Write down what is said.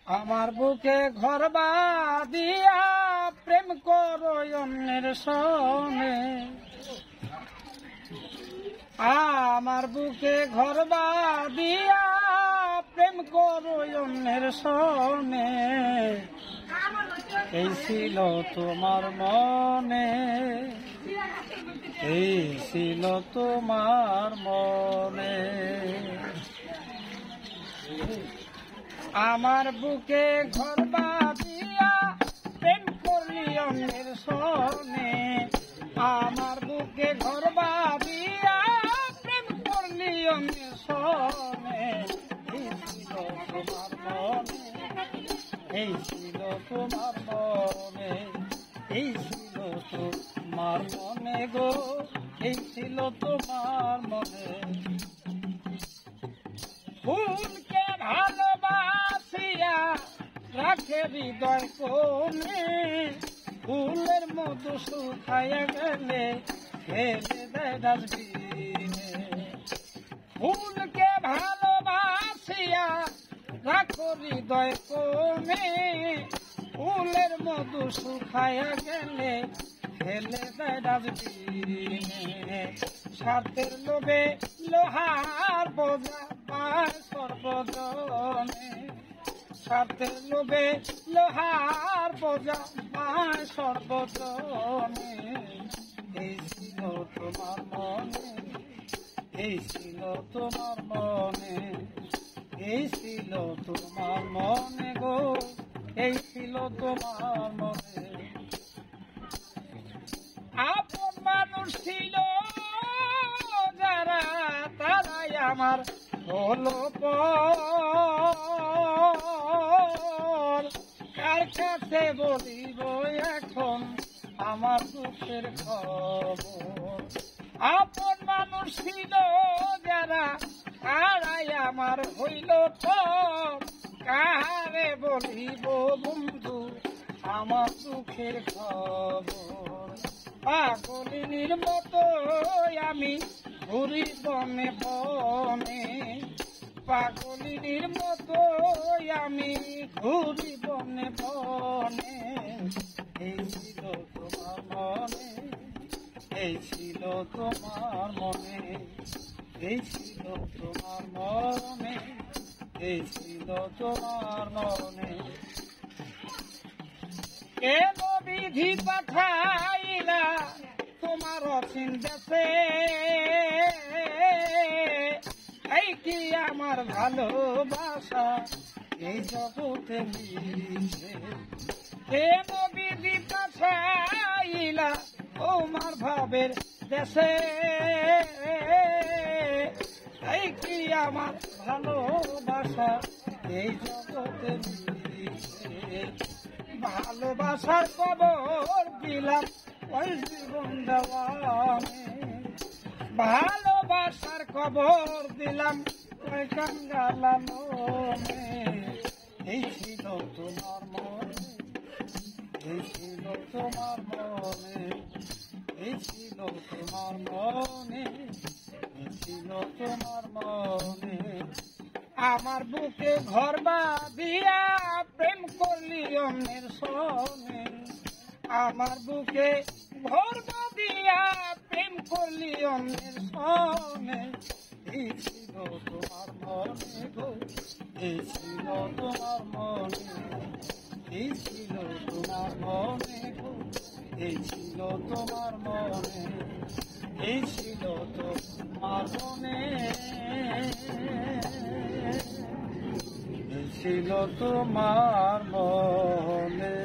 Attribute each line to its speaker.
Speaker 1: আমার বুকে ঘর বাঁধিয়া প্রেম করো অন্যের সনে, আমার বুকে ঘর বাঁধিয়া প্রেম করো অন্যের সনে। এই ছিল তোমার মনে, এই ছিল তোমার মনে। আমার বুকে ঘর বাঁধিয়া প্রেম করলি অন্যের সনে, আমার বুকে ঘর বাঁধিয়া প্রেম করলি অন্যের সনে। এই ছিল তোমার মনে, এই ছিল তোমার মনে, এই ছিল তোমার মনে গো, এই ছিল তোমার মনে। ফুলকে ভালোবাসিয়া রাখে হৃদয় কোণে, ফুলের মধু শুকাইয়া গেলে ফেলে দেয় ডাস্টবিনে। ফুলকে ভালোবাসিয়া রাখো হৃদয় কোণে, ফুলের মধু শুকাইয়া গেলে ফেলে দেয় ডাস্টবিনে। স্বার্থের লোভে লোহার বোঝা পায় সর্বজনে, স্বার্থের লোভে লোহার বোঝা পায় সর্বজনে। এই ছিল তোমার মনে, এই ছিল তোমার মনে, এই ছিল তোমার মনে গো, এই ছিল তোমার মনে। আপন মানুষ ছিল যারা, তারাই আমার হলো পর। কার কাছে বলিব এখন আমার দুঃখের খবর। আপন মানুষ ছিল যারা, তারাই আমার হইল পর। কাহারে বলিব বন্ধু আমার দুঃখের খবর। পাগলিনীর মতো আমি ঘুরি বনে বনে, পাগলিনীর মতো আমি ঘুরি বনে বনে। এই ছিল তোমার মনে, এই ছিল তোমার মনে, এই ছিল তোমার মনে, এই ছিল তোমার মনে। কেন বিধি পাঠাইলা তোমার অসীম দেশে, এই কি আমার ভালোবাসা এই জগতে মিশে। কেন বিধি পাঠাইলা তোমার ভাবের দেশে, এই কি আমার ভালোবাসা এই জগতে মিশে। ভালোবাসার খবর দিলাম ওই জীবন দেওয়ানে, ভালোবাসার খবর দিলাম ওই কাঙ্গালামে। এই ছিল তোমার মনে, এই ছিল তোমার মনে, এই ছিল তোমার মনে, এই ছিল তোমার মনে। আমার বুকে ঘর বাঁধিয়া প্রেম করলি অন্যের সনে, আমার বুকে ঘর বাঁধিয়া প্রেম করলি অন্যের সনে। এই ছিল তোমার মনে গো, এই ছিল তোমার মনে, এই ছিল তোমার মনে গো, এই ছিল তোমার মনে, এই ছিল তোমার মনে, ছিল তোমার মনে।